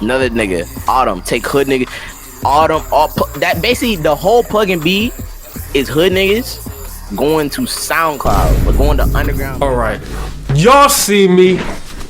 Another nigga, Autumn, take hood nigga. Autumn, that basically the whole pluggnb is hood niggas going to SoundCloud or going to underground. All right, y'all see me.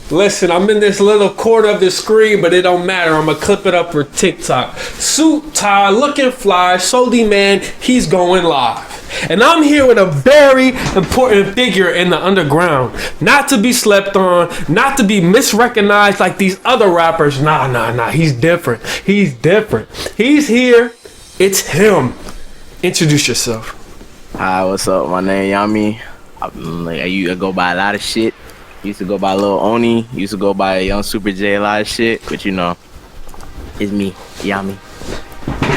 Listen, I'm in this little corner of the screen, but it don't matter. I'm gonna clip it up for TikTok. Suit, tie, looking fly, soldi man, he's going live. And I'm here with a very important figure in the underground. Not to be slept on, not to be misrecognized like these other rappers. Nah, he's different. He's different. He's here. It's him. Introduce yourself. Hi, what's up? My name Yami. I go by a lot of shit. Used to go by Lil Oni. Used to go by Young Super J, a lot of shit. But you know, it's me, Yami.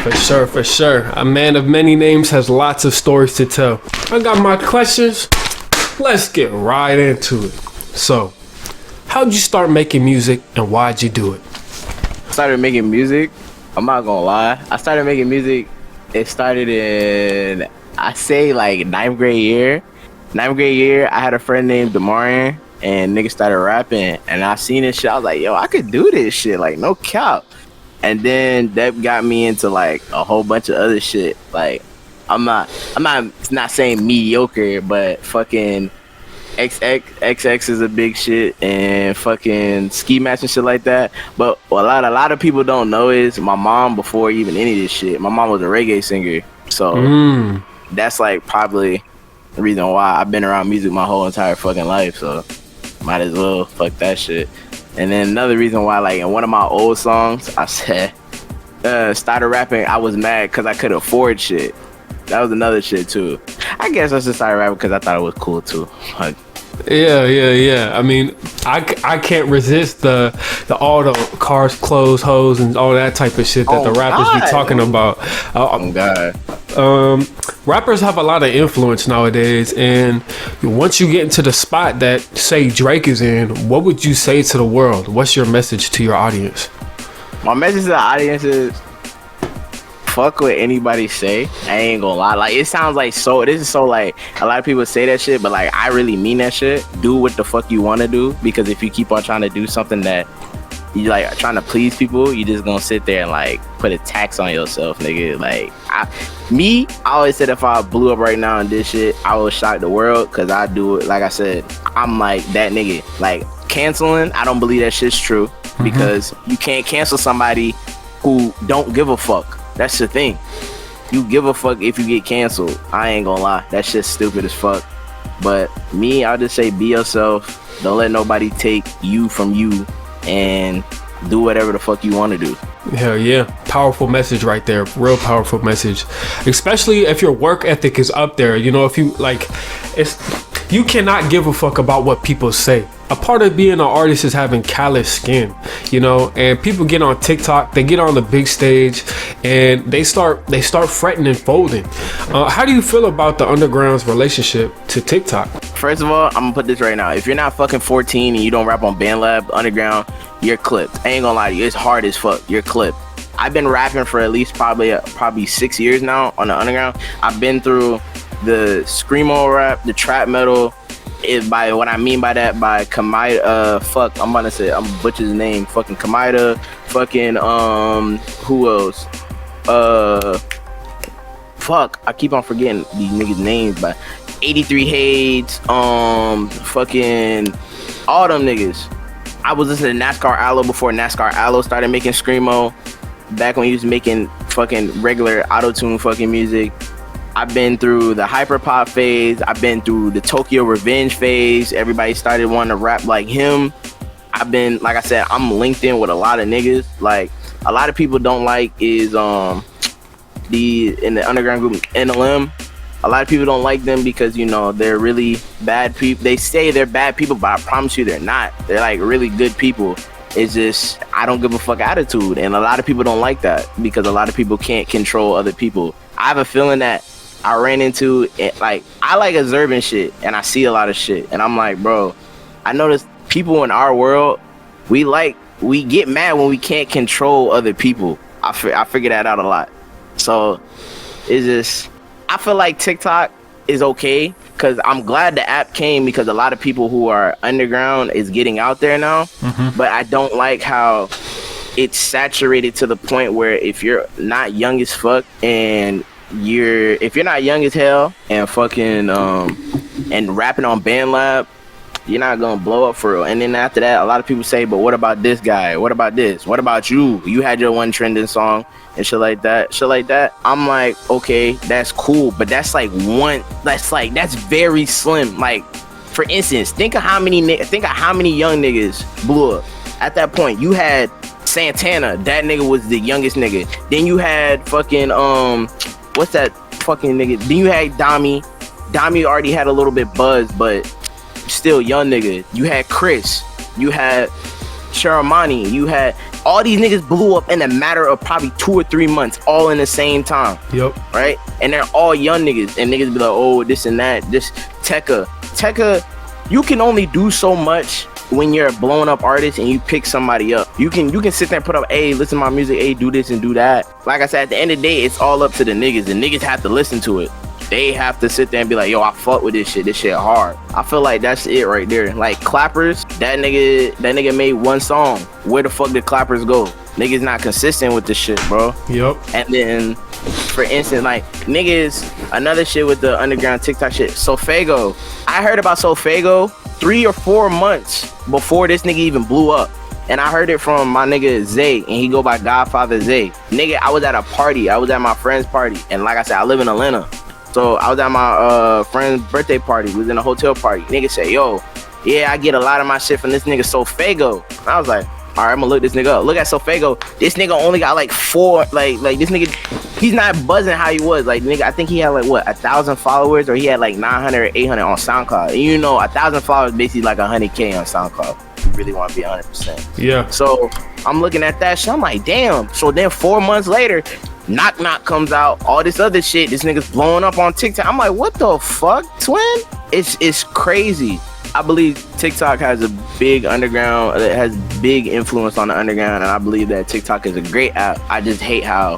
For sure. A man of many names has lots of stories to tell. I got my questions. Let's get right into it. So, how'd you start making music and why'd you do it? I started making music. I'm not gonna lie. I started making music. It started in, I say like ninth grade year. I had a friend named Demarian. And niggas started rapping, and I seen this shit. I was like, yo, I could do this shit, like no cap. And then that got me into like a whole bunch of other shit. Like I'm not saying mediocre, but fucking XX is a big shit, and fucking ski match and shit like that. But what a lot of people don't know is my mom, before even any of this shit, my mom was a reggae singer. So that's like probably the reason why I've been around music my whole entire fucking life. So might as well fuck that shit. And then another reason why, like in one of my old songs, I said started rapping. I was mad because I could afford shit. That was another shit too. I guess I just started rapping because I thought it was cool too. Like, yeah. I mean, I can't resist the all the cars, clothes, hoes, and all that type of shit that the rappers be talking about. Oh God. Rappers have a lot of influence nowadays, and once you get into the spot that say Drake is in, what would you say to the world? What's your message to your audience? My message to the audience is fuck what anybody say. I ain't gonna lie. Like, it sounds like this is so like a lot of people say that shit, but like I really mean that shit. Do what the fuck you want to do, because if you keep on trying to do something that you like trying to please people, you just gonna sit there and like put a tax on yourself, nigga. Like I always said if I blew up right now and did shit, I would shock the world, because I do it. Like I said, I'm like that nigga. Like canceling, I don't believe that shit's true, because you can't cancel somebody who don't give a fuck. That's the thing. You give a fuck if you get canceled. I ain't gonna lie, that shit's stupid as fuck. But me, I'll just say be yourself. Don't let nobody take you from you, and do whatever the fuck you want to do. Hell yeah. Powerful message right there. Real powerful message. Especially if your work ethic is up there. You know, if you like, you cannot give a fuck about what people say. A part of being an artist is having callous skin, you know, and people get on TikTok, they get on the big stage, and they start fretting and folding. How do you feel about the underground's relationship to TikTok? First of all, I'm gonna put this right now. If you're not fucking 14 and you don't rap on BandLab, Underground, you're clipped. I ain't gonna lie to you, it's hard as fuck. You're clipped. I've been rapping for at least probably 6 years now on the Underground. I've been through the screamo rap, the trap metal. By what I mean by that, by Kamida, I'm about to say, I'm butcher his name, fucking Kamida, fucking who else? I keep on forgetting these niggas' names, but 83 Hades, fucking all them niggas. I was listening to NASCAR Aloe before NASCAR Aloe started making screamo, back when he was making fucking regular auto-tune fucking music. I've been through the hyperpop phase. I've been through the Tokyo Revenge phase. Everybody started wanting to rap like him. I've been, like I said, I'm linked in with a lot of niggas. Like, a lot of people don't like is in the underground group NLM. A lot of people don't like them because, you know, they're really bad people. They say they're bad people, but I promise you they're not. They're like really good people. It's just, I don't give a fuck attitude. And a lot of people don't like that because a lot of people can't control other people. I have a feeling that I ran into it, like, I like observing shit and I see a lot of shit, and I'm like, bro, I notice people in our world, we get mad when we can't control other people. I figure that out a lot. So it's just, I feel like TikTok is okay, because I'm glad the app came, because a lot of people who are underground is getting out there now. But I don't like how it's saturated to the point where if you're not young as fuck and if you're not young as hell and fucking and rapping on BandLab, you're not gonna blow up for real. And then after that, a lot of people say, but what about this guy? What about this? What about you? You had your one trending song and shit like that. I'm like, okay, that's cool, but that's like that's very slim. Like, for instance, think of how many young niggas blew up. At that point, you had Santana, that nigga was the youngest nigga. Then you had fucking what's that fucking nigga? Then you had Dami. Dami already had a little bit buzz, but still young nigga. You had Chris. You had Sharamani. You had all these niggas blew up in a matter of probably 2 or 3 months, all in the same time. Yep. Right? And they're all young niggas. And niggas be like, oh, this and that. This Tekka, you can only do so much when you're a blown up artist and you pick somebody up. You can sit there and put up, hey, listen to my music, hey, do this and do that. Like I said, at the end of the day, it's all up to the niggas. The niggas have to listen to it. They have to sit there and be like, yo, I fuck with this shit hard. I feel like that's it right there. Like Clappers, that nigga made one song. Where the fuck did Clappers go? Niggas not consistent with this shit, bro. Yep. And then, for instance, like niggas, another shit with the underground TikTok shit, Sofago. I heard about Sofago 3 or 4 months before this nigga even blew up. And I heard it from my nigga Zay, and he go by Godfather Zay. Nigga, I was at a party. I was at my friend's party. And like I said, I live in Atlanta. So I was at my friend's birthday party. We was in a hotel party. Nigga said, yo, yeah, I get a lot of my shit from this nigga Sofago. I was like, all right, I'm gonna look this nigga up. Look at Sofago. This nigga only got like 4, like this nigga, he's not buzzing how he was. Like, nigga, I think he had like, what, 1,000 followers, or he had like 900 or 800 on SoundCloud. And you know, 1,000 followers basically like 100K on SoundCloud. You really want to be 100%. Yeah. So I'm looking at that shit. I'm like, damn. So then 4 months later, Knock Knock comes out, all this other shit. This nigga's blowing up on TikTok. I'm like, what the fuck, twin? It's crazy. I believe TikTok has a big underground, it has big influence on the underground, and I believe that TikTok is a great app. I just hate how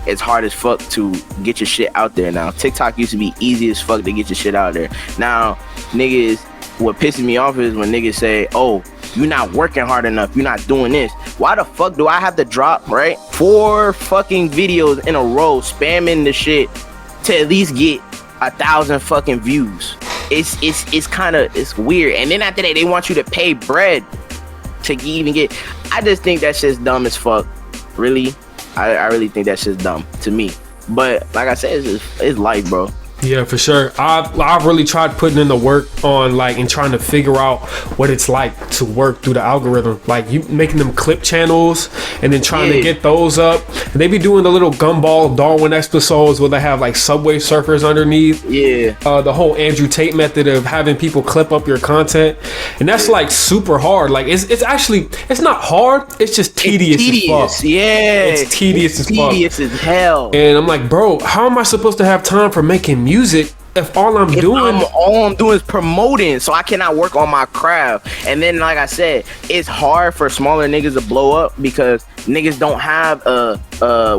it's hard as fuck to get your shit out there now. TikTok used to be easy as fuck to get your shit out there. Now, niggas, what pisses me off is when niggas say, oh, you're not working hard enough, you're not doing this. Why the fuck do I have to drop, right, 4 fucking videos in a row spamming the shit to at least get 1,000 fucking views? It's kind of, it's weird. And then after that, they want you to pay bread to even get. I just think that shit's dumb as fuck. Really, I really think that shit's dumb to me. But like I said, it's life, bro. Yeah, for sure. I've really tried putting in the work on like and trying to figure out what it's like to work through the algorithm. Like you making them clip channels and then trying to get those up. And they be doing the little Gumball Darwin episodes where they have like Subway Surfers underneath. Yeah. The whole Andrew Tate method of having people clip up your content, and that's like super hard. Like it's actually, it's not hard. It's just tedious as fuck. Yeah. It's tedious as fuck. Tedious as hell. And I'm like, bro, how am I supposed to have time for making music if all I'm doing is promoting? So I cannot work on my craft. And then like I said, it's hard for smaller niggas to blow up because niggas don't have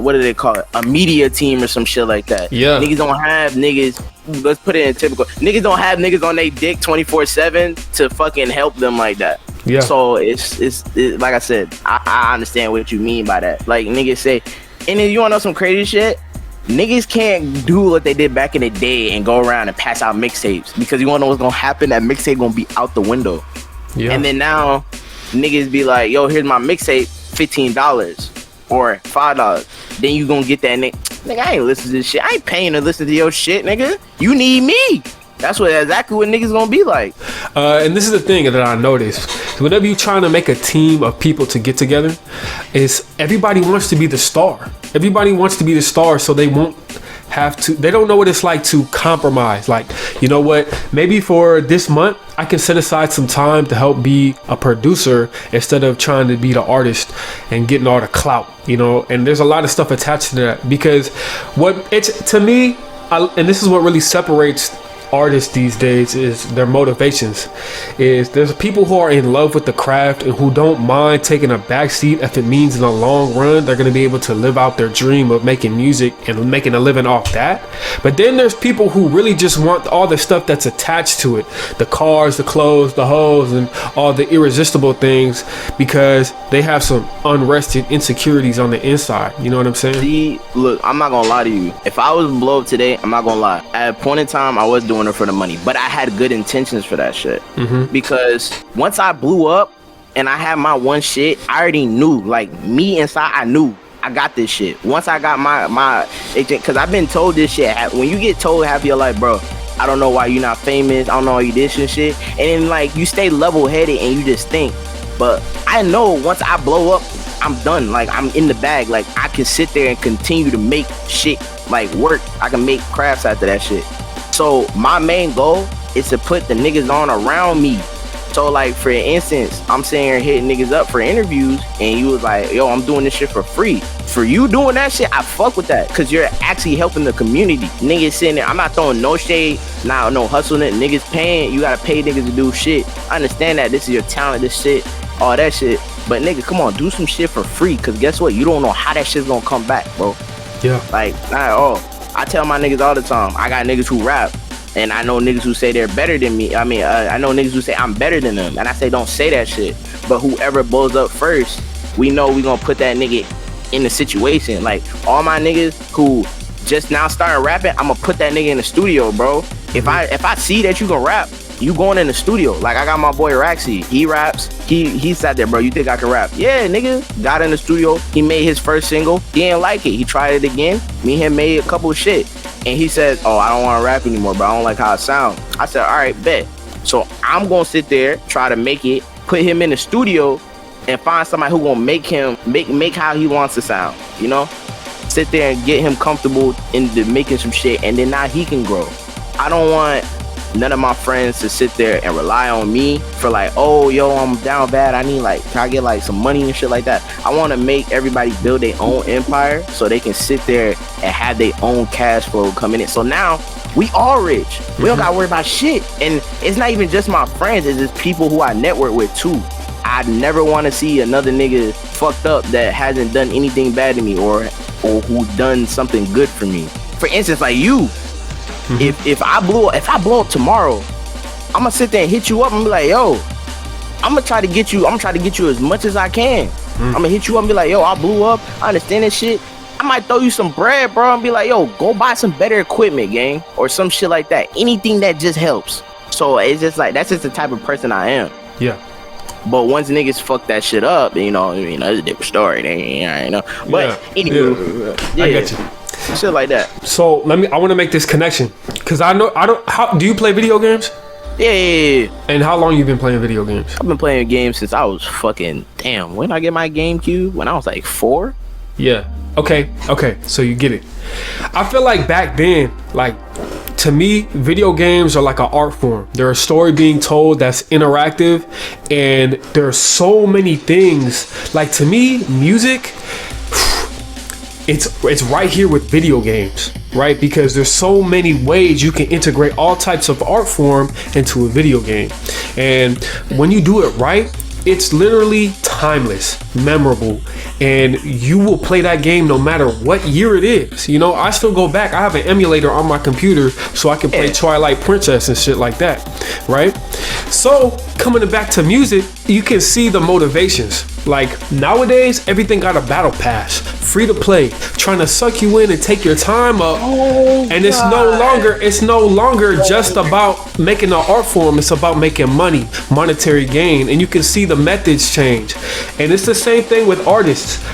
what do they call it, a media team or some shit like that. Yeah, niggas don't have niggas, let's put it in typical, niggas don't have niggas on they dick 24/7 to fucking help them like that. Yeah. So it's like I said, I understand what you mean by that. Like niggas say, and then you wanna know some crazy shit? Niggas can't do what they did back in the day and go around and pass out mixtapes, because you wanna know what's gonna happen? That mixtape gonna be out the window. Yeah. And then now niggas be like, yo, here's my mixtape, $15 or $5. Then you gonna get that nigga, I ain't listen to this shit. I ain't paying to listen to your shit, nigga. You need me. That's exactly what niggas gonna be like. And this is the thing that I noticed. Whenever you're trying to make a team of people to get together, is everybody wants to be the star. Everybody wants to be the star, so they won't have to, they don't know what it's like to compromise. Like, you know what, maybe for this month I can set aside some time to help be a producer instead of trying to be the artist and getting all the clout, you know. And there's a lot of stuff attached to that, because what it's, to me, and this is what really separates artists these days is their motivations. Is there's people who are in love with the craft and who don't mind taking a backseat if it means in the long run they're going to be able to live out their dream of making music and making a living off that. But then there's people who really just want all the stuff that's attached to it, the cars, the clothes, the hoes, and all the irresistible things, because they have some unrest and insecurities on the inside. You know what I'm saying? See, look, I'm not gonna lie to you. If I was to blow up today, I'm not gonna lie. At a point in time, I was doing it for the money, but I had good intentions for that shit. Because once I blew up and I had my one shit, I already knew, like, me inside, I knew I got this shit. Once I got my because I've been told this shit. When you get told half your life, bro, I don't know why you're not famous, I don't know why you this and shit, and then like you stay level-headed and you just think. But I know once I blow up, I'm done. Like, I'm in the bag. Like, I can sit there and continue to make shit like work. I can make crafts after that shit. So my main goal is to put the niggas on around me. So like, for instance, I'm sitting here hitting niggas up for interviews and you was like, yo, I'm doing this shit for free. For you doing that shit, I fuck with that, because you're actually helping the community. Niggas sitting there, I'm not throwing no shade, no hustling it. Niggas paying, you gotta pay niggas to do shit. I understand that this is your talent, this shit, all that shit. But nigga, come on, do some shit for free, because guess what? You don't know how that shit's gonna come back, bro. Yeah. Like, not at all. I tell my niggas all the time, I got niggas who rap, and I know niggas who say they're better than me. I mean, I know niggas who say I'm better than them, and I say don't say that shit. But whoever blows up first, we know we gonna put that nigga in the situation. Like, all my niggas who just now started rapping, I'm gonna put that nigga in the studio, bro. If I see that you can rap, you going in the studio. Like, I got my boy Raxy, he raps, he sat there, bro, you think I can rap? Yeah, nigga, got in the studio, he made his first single, he didn't like it, he tried it again, me and him made a couple of shit, and he said, oh, I don't want to rap anymore, bro, I don't like how it sounds. I said, all right, bet. So I'm gonna sit there, try to make it, put him in the studio, and find somebody who gonna make him make how he wants to sound, you know? Sit there and get him comfortable into making some shit, and then now he can grow. I don't want none of my friends to sit there and rely on me for like, oh, yo, I'm down bad, I need, like, can I get like some money and shit like that? I want to make everybody build their own empire so they can sit there and have their own cash flow coming in. So now we all rich. We don't gotta worry about shit. And it's not even just my friends, it's just people who I network with too. I never want to see another nigga fucked up that hasn't done anything bad to me or who done something good for me. For instance, like you. If I blow up tomorrow, I'm gonna sit there and hit you up and be like, yo, I'm gonna try to get you as much as I can. I'm gonna hit you up and be like, yo, I blew up, I understand this shit. I might throw you some bread, bro, and be like, yo, go buy some better equipment, gang, or some shit like that. Anything that just helps. So it's just like, that's just the type of person I am. Yeah. But once niggas fuck that shit up, you know, that's a different story. You know. But anyway, I get you. Shit like that. So I want to make this connection, because I don't. How do you play video games? Yeah. And how long you been playing video games? I've been playing games since I was fucking, damn, when I get my GameCube? When I was like 4? Yeah. Okay. So you get it. I feel like back then, like, to me, video games are like an art form. They're a story being told that's interactive, and there's so many things. Like, to me, music, it's right here with video games, right? Because there's so many ways you can integrate all types of art form into a video game. And when you do it right, it's literally timeless, memorable, and you will play that game no matter what year it is. You know, I still go back. I have an emulator on my computer so I can play Twilight Princess and shit like that, right? So coming back to music, you can see the motivations. Like, nowadays, everything got a battle pass, free to play, trying to suck you in and take your time up. And it's no longer just about making an art form. It's about making money, monetary gain, and you can see the methods change. And it's the same thing with artists.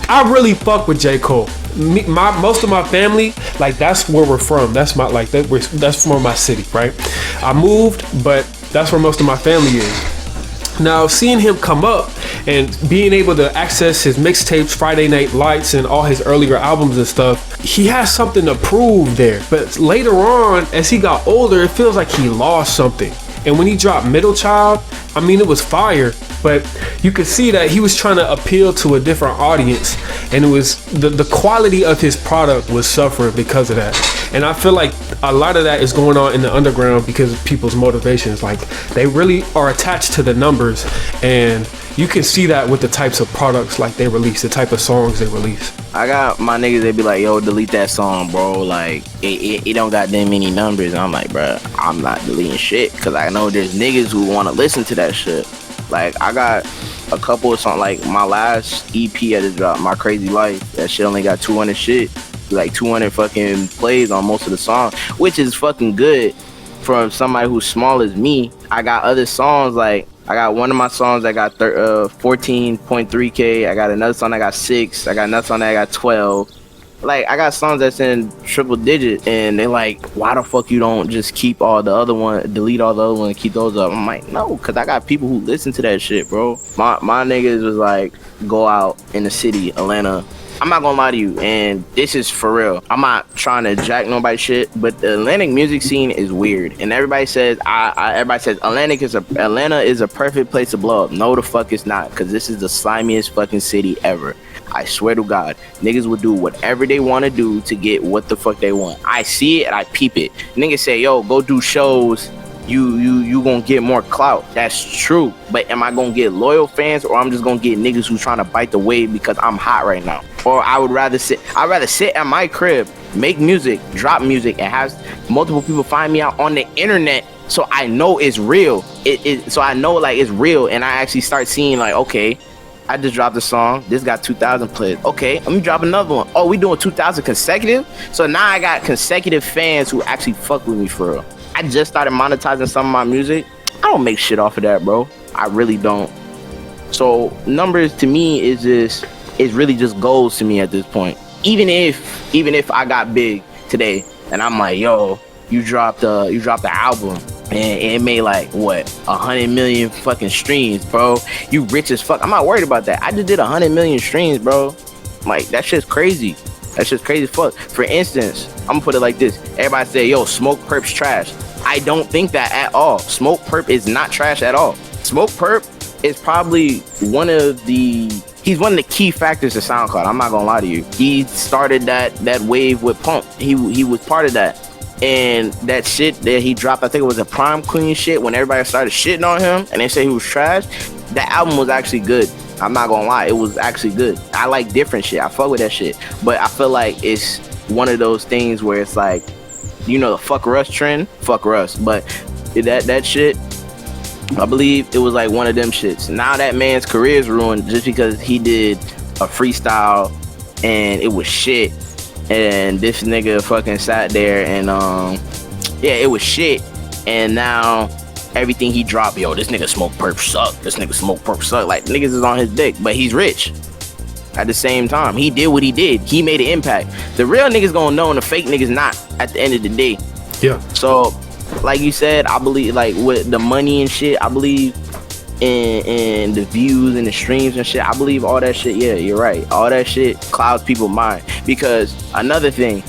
I really fuck with J. Cole. Most of my family, like, that's where we're from. That's from my city, right? I moved, but that's where most of my family is. Now, seeing him come up and being able to access his mixtapes, Friday Night Lights, and all his earlier albums and stuff, he has something to prove there. But later on, as he got older, it feels like he lost something. And when he dropped Middle Child, I mean, it was fire, but you could see that he was trying to appeal to a different audience, and it was the quality of his product was suffering because of that. And I feel like a lot of that is going on in the underground because of people's motivations. Like, they really are attached to the numbers, and you can see that with the types of products like they release, the type of songs they release. I got my niggas, they be like, yo, delete that song, bro. Like, it don't got that many numbers. I'm like, bro, I'm not deleting shit, because I know there's niggas who want to listen to that shit. Like, I got a couple of songs, like my last EP I just dropped, My Crazy Life. That shit only got 200 shit, like 200 fucking plays on most of the songs, which is fucking good from somebody who's small as me. I got other songs, like, I got one of my songs that got 14.3K. I got another song that got 6. I got another song that got 12. Like, I got songs that's in triple digit, and they like, why the fuck you don't just keep all the other one, delete all the other one, and keep those up? I'm like, no, because I got people who listen to that shit, bro. My niggas was like, go out in the city, Atlanta. I'm not gonna lie to you, and this is for real. I'm not trying to jack nobody's shit, but the Atlantic music scene is weird, and everybody says Atlanta is a perfect place to blow up. No, the fuck it's not, because this is the slimiest fucking city ever. I swear to God, niggas will do whatever they want to do to get what the fuck they want. I see it and I peep it. Niggas say, yo, go do shows. You gonna get more clout. That's true. But am I gonna get loyal fans, or I'm just gonna get niggas who's trying to bite the wave because I'm hot right now? Or I'd rather sit at my crib, make music, drop music, and have multiple people find me out on the internet, so I know it's real. So I know, like, it's real, and I actually start seeing, like, okay, I just dropped a song. This got 2,000 plays. Okay, let me drop another one. Oh, we doing 2,000 consecutive? So now I got consecutive fans who actually fuck with me for real. I just started monetizing some of my music. I don't make shit off of that, bro. I really don't. So numbers to me is really just goals to me at this point. Even if I got big today and I'm like, yo, you dropped the album and it made like what, 100 million fucking streams, bro. You rich as fuck. I'm not worried about that. I just did 100 million streams, bro. Like, that shit's crazy. That's just crazy as fuck. For instance, I'm gonna put it like this. Everybody say, yo, Smoke Perp's trash. I don't think that at all. Smoke Perp is not trash at all. Smoke Perp is probably one of the key factors to SoundCloud. I'm not gonna lie to you. He started that wave with Pump. He was part of that. And that shit that he dropped, I think it was a Prime Queen shit, when everybody started shitting on him and they said he was trash. That album was actually good. I'm not gonna lie, it was actually good. I like different shit. I fuck with that shit. But I feel like it's one of those things where it's like, you know, the fuck Russ trend, fuck Russ. But that shit, I believe it was like one of them shits. Now that man's career is ruined just because he did a freestyle and it was shit. And this nigga fucking sat there and yeah, it was shit. And now everything he dropped, yo, this nigga Smoke Perp suck. This nigga Smoke Perp suck. Like, niggas is on his dick, but he's rich. At the same time, he did what he did. He made an impact. The real niggas gonna know and the fake niggas not at the end of the day. Yeah. So, like you said, I believe, like, with the money and shit, I believe in the views and the streams and shit. I believe all that shit. Yeah, you're right. All that shit clouds people's mind. Because another thing,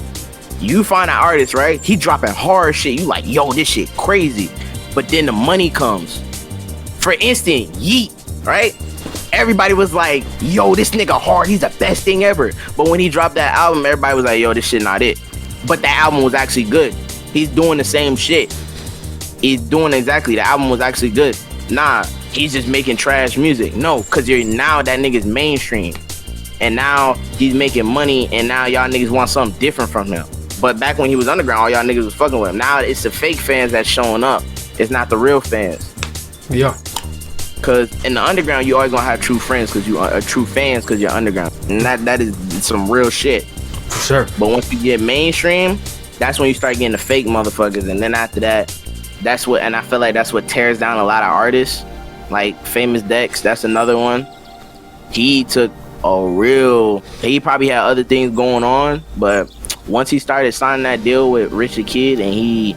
you find an artist, right? He dropping hard shit. You like, yo, this shit crazy. But then the money comes. For instance, Yeet, right? Everybody was like, yo, this nigga hard. He's the best thing ever. But when he dropped that album, everybody was like, yo, this shit not it. But that album was actually good. He's doing the same shit. He's doing exactly. The album was actually good. Nah, he's just making trash music. No, because you're now that nigga's mainstream. And now he's making money, and now y'all niggas want something different from him. But back when he was underground, all y'all niggas was fucking with him. Now it's the fake fans that's showing up. It's not the real fans. Yeah. Because in the underground, you always gonna have true friends because you are true fans because you're underground. And that is some real shit. For sure. But once you get mainstream, that's when you start getting the fake motherfuckers. And then after that, that's what, and I feel like that's what tears down a lot of artists. Like Famous Dex, that's another one. He took he probably had other things going on, but once he started signing that deal with Richard Kidd and he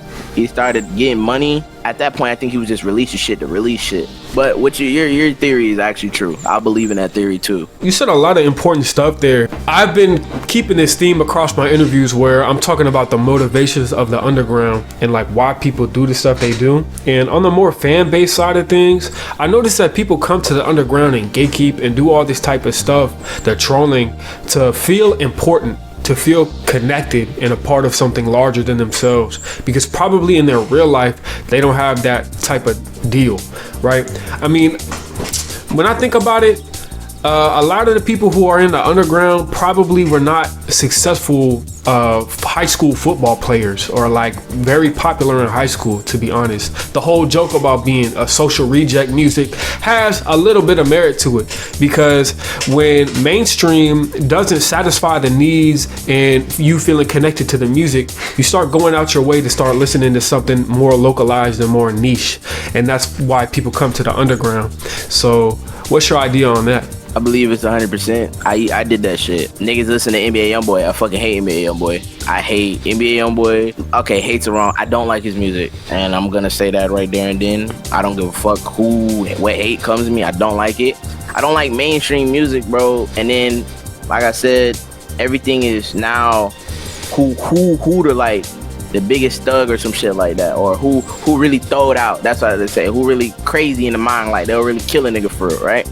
started getting money, at that point I think he was just releasing shit to release shit. But what your theory is actually true. I believe in that theory too. You said a lot of important stuff there. I've been keeping this theme across my interviews where I'm talking about the motivations of the underground and like why people do the stuff they do. And on the more fan-based side of things, I noticed that people come to the underground and gatekeep and do all this type of stuff, the trolling, to feel important. to feel connected and a part of something larger than themselves, because probably in their real life they don't have that type of deal, right? I mean, when I think about it, a lot of the people who are in the underground probably were not successful high school football players or like very popular in high school, to be honest. The whole joke about being a social reject music has a little bit of merit to it, because when mainstream doesn't satisfy the needs and you feeling connected to the music, you start going out your way to start listening to something more localized and more niche, and that's why people come to the underground. So what's your idea on that? I believe it's 100%. I did that shit. Niggas listen to NBA Youngboy. I fucking hate NBA Youngboy. I hate NBA Youngboy. Okay, hate's wrong. I don't like his music, and I'm gonna say that right there and then. I don't give a fuck what hate comes to me. I don't like it. I don't like mainstream music, bro. And then, like I said, everything is now who to like the biggest thug or some shit like that, or who really throw it out. That's what they say. Who really crazy in the mind, like they'll really kill a nigga for it, right?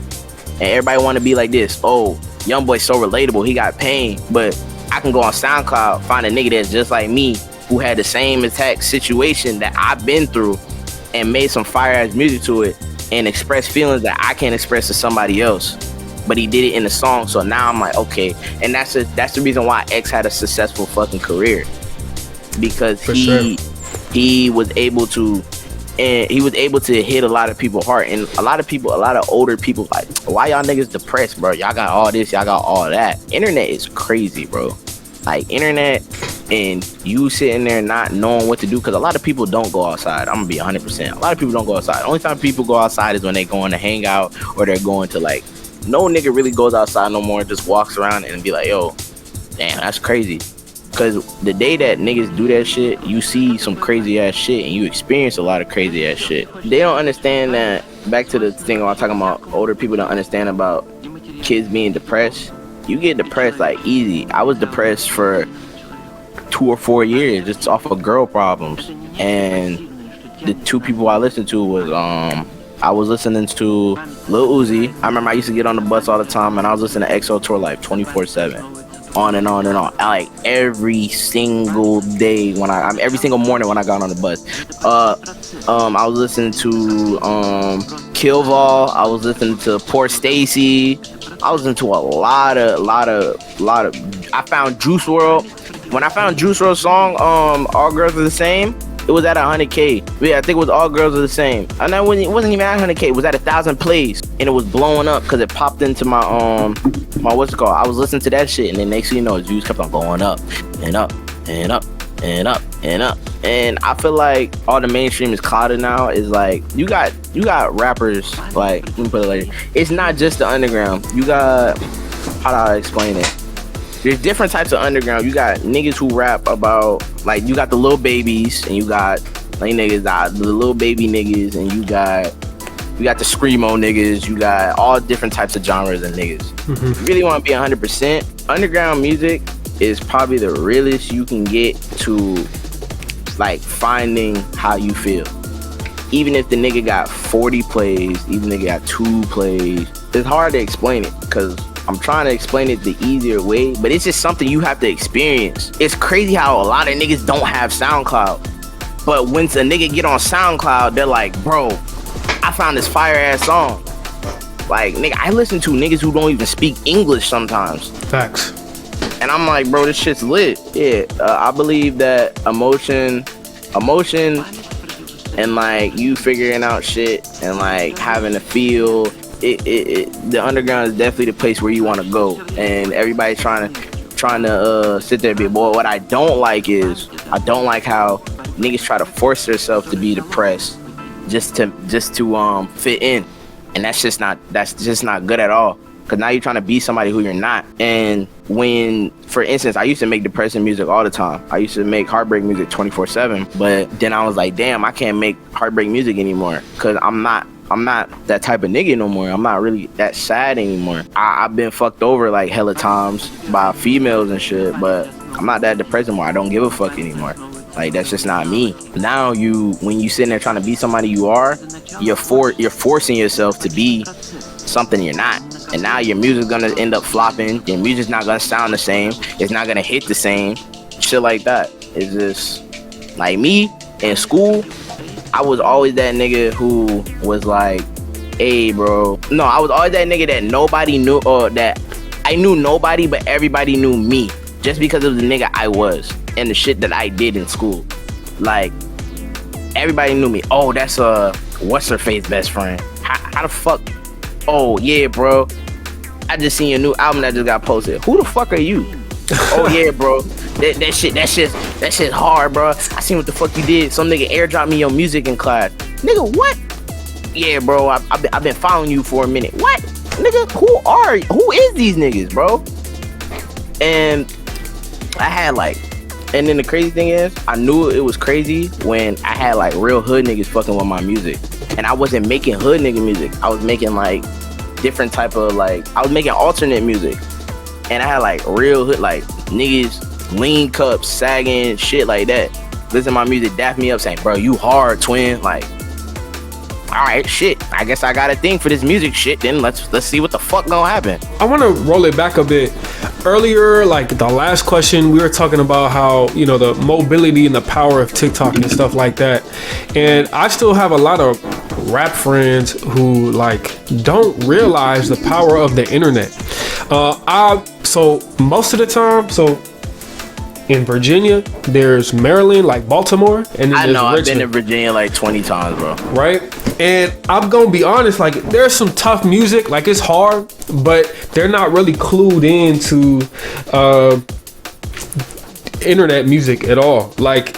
And everybody want to be like this. Oh, Youngboy's so relatable. He got pain. But I can go on SoundCloud, find a nigga that's just like me, who had the same exact situation that I've been through, and made some fire ass music to it, and express feelings that I can't express to somebody else. But he did it in the song. So now I'm like, okay. And that's the reason why X had a successful fucking career, because he was able to. And he was able to hit a lot of people's heart. And a lot of older people like, why y'all niggas depressed, bro? Y'all got all this, y'all got all that. Internet is crazy, bro. Like, internet and you sitting there not knowing what to do, because a lot of people don't go outside. I'm gonna be 100%. A lot of people don't go outside. The only time people go outside is when they going to hang out, or they're going to like, no nigga really goes outside no more, just walks around and be like, yo, damn, that's crazy. Because the day that niggas do that shit, you see some crazy ass shit, and you experience a lot of crazy ass shit. They don't understand that. Back to the thing I'm talking about, older people don't understand about kids being depressed. You get depressed like easy. I was depressed for 2 or 4 years just off of girl problems. And the two people I listened to was I was listening to Lil Uzi. I remember I used to get on the bus all the time, and I was listening to XO Tour like 24/7. On and on and on, like every single day every single morning when I got on the bus. I was listening to Killval. I was listening to Poor Stacy. I was into a lot of. I found Juice WRLD. When I found Juice WRLD's song, All Girls Are the Same, it was at 100K. Yeah, I think it was All Girls Are the Same. And it wasn't even at 100K. It was at 1,000 plays, and it was blowing up because it popped into my what's it called? I was listening to that shit, and then next thing you know, views kept on going up and up and up and up and up. And I feel like all the mainstream is clouded now. Is like you got rappers like, let me put it like this. It's not just the underground. You got, how do I explain it? There's different types of underground. You got niggas who rap about, like, you got the little babies, and you got like niggas, the little baby niggas, and you got the screamo niggas. You got all different types of genres of niggas. Mm-hmm. If you really want to be 100%, underground music is probably the realest you can get to, like, finding how you feel. Even if the nigga got 40 plays, even if the nigga got 2 plays, it's hard to explain it, because I'm trying to explain it the easier way, but it's just something you have to experience. It's crazy how a lot of niggas don't have SoundCloud, but when a nigga get on SoundCloud, they're like, bro, I found this fire ass song. Like, nigga, I listen to niggas who don't even speak English sometimes. Facts. And I'm like, bro, this shit's lit. Yeah, I believe that emotion, and like you figuring out shit and like having a feel. The underground is definitely the place where you want to go, and everybody trying to sit there and be, boy, what I don't like is, I don't like how niggas try to force themselves to be depressed just to fit in, and that's just not good at all, because now you're trying to be somebody who you're not. And when, for instance, I used to make depressing music all the time. I used to make heartbreak music 24/7, but then I was like, damn, I can't make heartbreak music anymore, because I'm not that type of nigga no more. I'm not really that sad anymore. I've been fucked over like hella times by females and shit, but I'm not that depressed anymore. I don't give a fuck anymore. Like, that's just not me. Now when you sitting there trying to be somebody you are, you're forcing yourself to be something you're not. and now your music's gonna end up flopping. Your music's not gonna sound the same. It's not gonna hit the same. Shit like that. It's just like me in school. I was always that nigga who was like, hey, bro. No, I was always that nigga that nobody knew, or that I knew nobody, but everybody knew me, just because of the nigga I was and the shit that I did in school. Like, everybody knew me. Oh, that's what's her face best friend? How the fuck? Oh yeah, bro. I just seen your new album that just got posted. Who the fuck are you? Oh yeah, bro. That shit's hard, bro. I seen what the fuck you did. Some nigga airdropped me your music in class. Nigga, what? Yeah, bro. I've been following you for a minute. What? Nigga, who is these niggas, bro? And I had like, and then the crazy thing is, I knew it was crazy when I had like real hood niggas fucking with my music. And I wasn't making hood nigga music. I was making like different type of like, I was making alternate music. And I had like real hood, like niggas, lean cups, sagging, shit like that. Listen to my music, daff me up saying, bro, you hard, twin. Like, all right, shit. I guess I got a thing for this music shit. Then let's see what the fuck gonna happen. I want to roll it back a bit. Earlier, like the last question, we were talking about how, you know, the mobility and the power of TikTok and stuff like that. And I still have a lot of rap friends who like don't realize the power of the internet. So most of the time, so in Virginia, there's Maryland, like Baltimore, and then I know Richmond. I've been to Virginia like 20 times, bro. Right? And I'm gonna be honest, like there's some tough music, like it's hard, but they're not really clued into internet music at all. Like,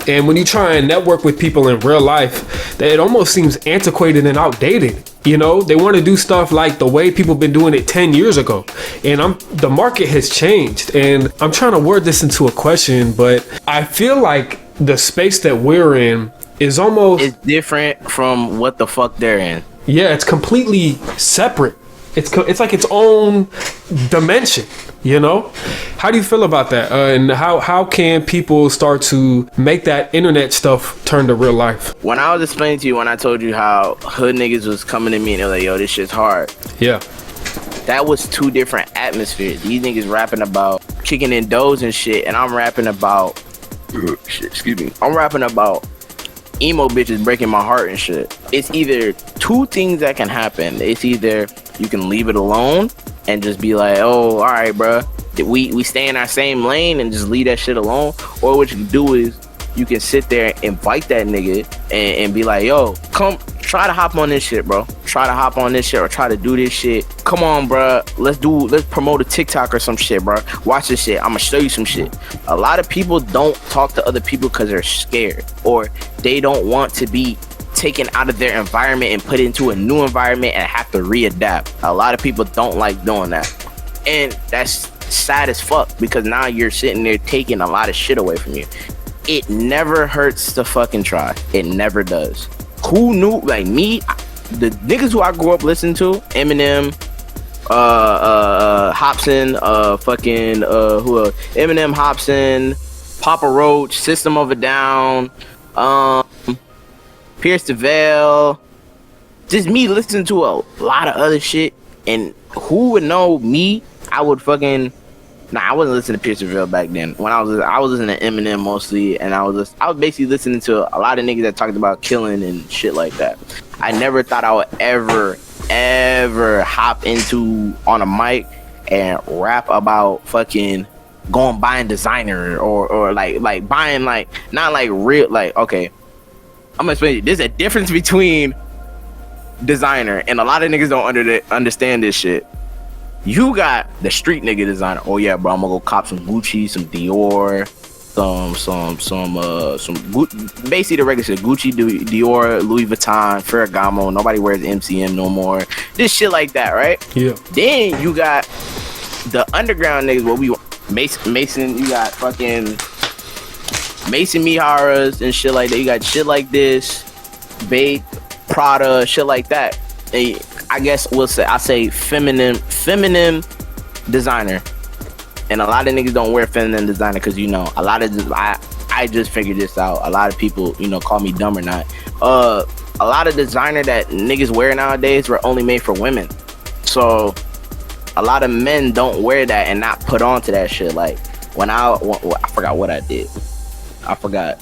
and when you try and network with people in real life, it almost seems antiquated and outdated. You know, they want to do stuff like the way people been doing it 10 years ago. And the market has changed. And I'm trying to word this into a question, but I feel like the space that we're in is almost... It's different from what the fuck they're in. Yeah, it's completely separate. It's like its own dimension, you know? How do you feel about that? And how can people start to make that internet stuff turn to real life? When I was explaining to you, when I told you how hood niggas was coming to me and they were like, yo, this shit's hard. Yeah. That was two different atmospheres. These niggas rapping about kicking in doughs and shit, and I'm rapping about... I'm rapping about emo bitches breaking my heart and shit. It's either two things that can happen. It's either you can leave it alone and just be like, oh, all right, bro, we stay in our same lane and just leave that shit alone. Or what you can do is you can sit there and invite that nigga and be like, yo, come try to hop on this shit, bro. Try to hop on this shit or try to do this shit. Come on, bro. Let's promote a TikTok or some shit, bro. Watch this shit. I'm gonna show you some shit. A lot of people don't talk to other people because they're scared, or they don't want to be taken out of their environment and put into a new environment and have to readapt. A lot of people don't like doing that. And that's sad as fuck, because now you're sitting there taking a lot of shit away from you. It never hurts to fucking try. It never does. Who knew? Like me, the niggas who I grew up listening to, Eminem, Hopsin, who else? Eminem, Hopsin, Papa Roach, System of a Down, Pierce the Veil. Just me listening to a lot of other shit. And who would know me? I would fucking... Nah, I wasn't listening to Pierce the Veil back then. When I was listening to Eminem mostly, and I was basically listening to a lot of niggas that talked about killing and shit like that. I never thought I would ever hop into on a mic and rap about fucking going buying designer or like buying, like, not like real, like, okay, I'm gonna explain you. There's a difference between designer, and a lot of niggas don't understand this shit. You got the street nigga designer. Oh yeah, bro, I'm gonna go cop some Gucci, some Dior, some basically the regular shit. Gucci, Dior, Louis Vuitton, Ferragamo. Nobody wears MCM no more. This shit like that, right? Yeah. Then you got the underground niggas. What we Mason, you got fucking Mason Miharas and shit like that. You got shit like this, Bait, Prada, shit like that. And I guess I say feminine designer. And a lot of niggas don't wear feminine designer because, you know, a lot of I just figured this out. A lot of people, you know, call me dumb or not. A lot of designer that niggas wear nowadays were only made for women. So a lot of men don't wear that and not put on to that shit. Like when I forgot what I did. I forgot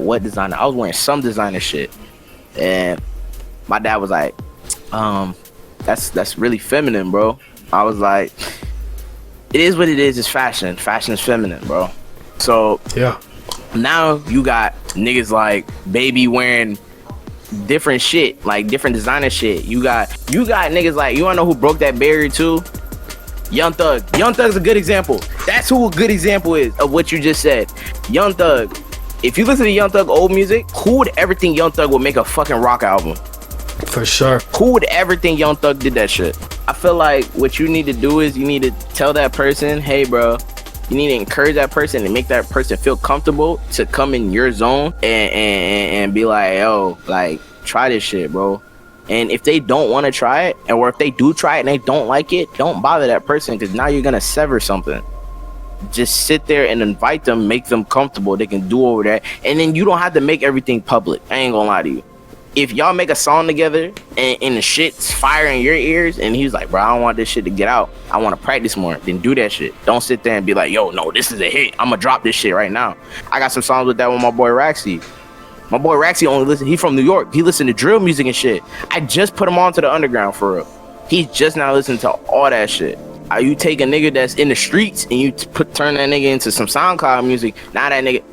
what designer. I was wearing some designer shit, and my dad was like, that's really feminine, bro. I was like, it is what it is. It's fashion. Fashion is feminine, bro. So yeah. Now you got niggas like Baby wearing different shit, like different designer shit. You got niggas like, you wanna know who broke that barrier too? Young Thug. Young Thug's a good example. That's who a good example is of what you just said. Young Thug. If you listen to Young Thug old music, who would ever think Young Thug would make a fucking rock album? For sure. Who would ever think Young Thug did that shit? I feel like what you need to do is you need to tell that person, hey bro, you need to encourage that person and make that person feel comfortable to come in your zone and be like, yo, like, try this shit, bro. And if they don't want to try it, or if they do try it and they don't like it, don't bother that person, because now you're gonna sever something. Just sit there and invite them, make them comfortable. They can do over that, and then you don't have to make everything public. I ain't gonna lie to you. If y'all make a song together and the shit's fire in your ears, and he's like, bro, I don't want this shit to get out, I want to practice more, then do that shit. Don't sit there and be like, yo, no, this is a hit, I'm gonna drop this shit right now. I got some songs with that with my boy Raxy. My boy Raxy only listen, he from New York, he listen to drill music and shit. I just put him on to the underground for real. He's just now listening to all that shit. You take a nigga that's in the streets and you turn that nigga into some SoundCloud music. Now that nigga,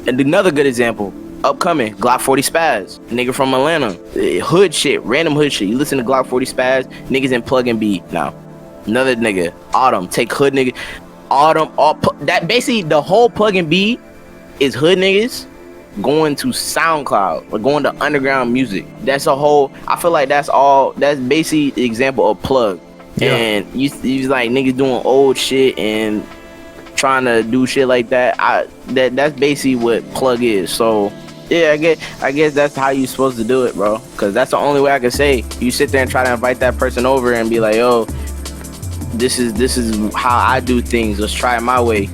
and another good example, upcoming Glock 40 Spaz, nigga from Atlanta, hood shit, random hood shit. You listen to Glock 40 Spaz, niggas in pluggnb now. Another nigga, Autumn, take hood nigga, Autumn, that basically the whole pluggnb is hood niggas going to SoundCloud or going to underground music. That's a whole, I feel like that's basically the example of plug. Yeah. And you like niggas doing old shit and trying to do shit like that. That's basically what plug is. So yeah, I guess that's how you supposed to do it, bro. Cause that's the only way I can say. You sit there and try to invite that person over and be like, yo, this is how I do things. Let's try it my way.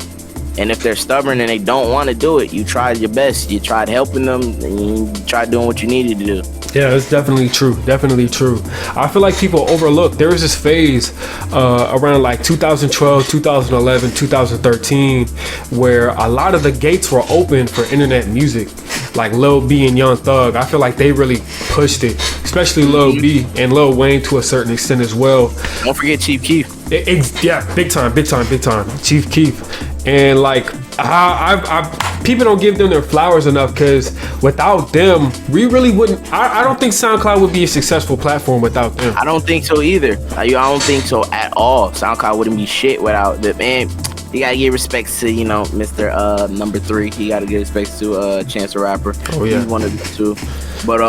And if they're stubborn and they don't want to do it, you tried your best. You tried helping them and you tried doing what you needed to do. Yeah, it's definitely true. Definitely true. I feel like people overlook. There was this phase around like 2012, 2011, 2013, where a lot of the gates were open for internet music. Like Lil B and Young Thug, I feel like they really pushed it, especially Lil B and Lil Wayne to a certain extent as well. Don't forget Chief Keef. Yeah, big time. Chief Keef. And like, people don't give them their flowers enough, because without them, we really wouldn't. I don't think SoundCloud would be a successful platform without them. I don't think so either. I don't think so at all. SoundCloud wouldn't be shit without them. And you gotta give respects to, you know, Mr. Number 3. You gotta give respects to Chance the Rapper. Oh yeah, he's one of them too. But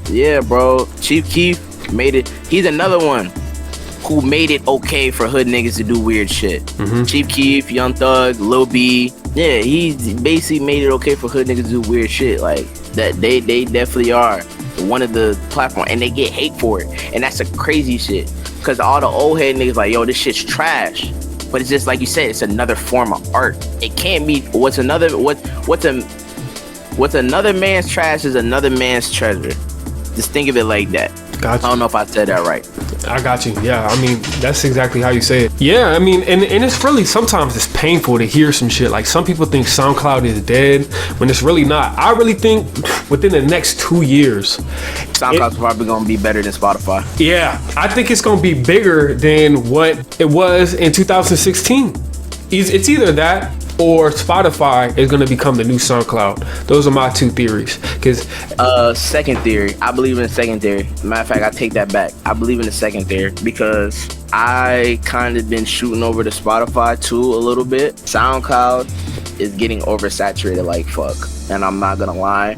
yeah, bro, Chief Keef made it. He's another one who made it okay for hood niggas to do weird shit. Chief Keef, Young Thug, Lil B. Yeah, he basically made it okay for hood niggas to do weird shit. Like that, they definitely are one of the platform, and they get hate for it, and that's a crazy shit. Cause all the old head niggas like, yo, this shit's trash. But it's just like you said, it's another form of art. It can't be what's another man's trash is another man's treasure. Just think of it like that. Gotcha. I don't know if I said that right. I got you. Yeah, I mean, that's exactly how you say it. Yeah, I mean, and it's really, sometimes it's painful to hear some shit. Like, some people think SoundCloud is dead when it's really not. I really think within the next 2 years, SoundCloud's probably going to be better than Spotify. Yeah, I think it's going to be bigger than what it was in 2016. It's either that or Spotify is going to become the new SoundCloud. Those are my two theories. Because second theory, I believe in the second theory. Matter of fact, I take that back. I believe in the second theory because I kind of been shooting over to Spotify too a little bit. SoundCloud is getting oversaturated like fuck, and I'm not gonna lie.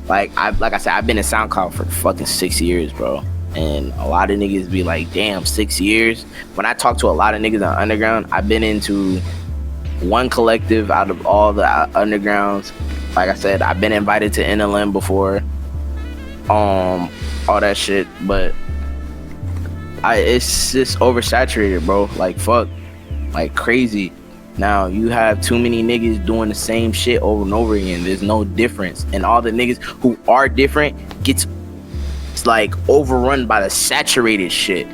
Like I said, I've been in SoundCloud for fucking 6 years, bro. And a lot of niggas be like, damn, 6 years. When I talk to a lot of niggas on underground, I've been into one collective out of all the undergrounds. Like I said, I've been invited to NLM before, all that shit, but it's just oversaturated, bro. Like fuck, like crazy. Now you have too many niggas doing the same shit over and over again. There's no difference, and all the niggas who are different gets like overrun by the saturated shit.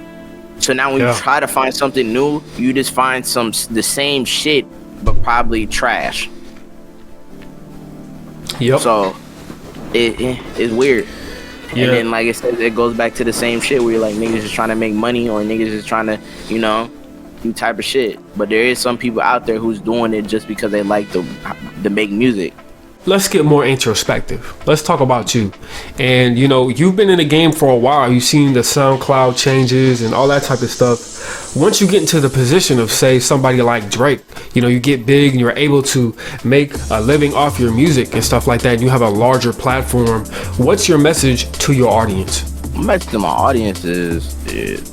So now when you try to find something new, you just find the same shit, but probably trash. Yep. So it's weird. Yeah. And then, like I said, it goes back to the same shit where you're like, niggas is trying to make money, or niggas is trying to, you know, do type of shit. But there is some people out there who's doing it just because they like to make music. Let's get more introspective. Let's talk about you. And, you know, you've been in the game for a while. You've seen the SoundCloud changes and all that type of stuff. Once you get into the position of, say, somebody like Drake, you know, you get big and you're able to make a living off your music and stuff like that, and you have a larger platform. What's your message to your audience? My message to my audience is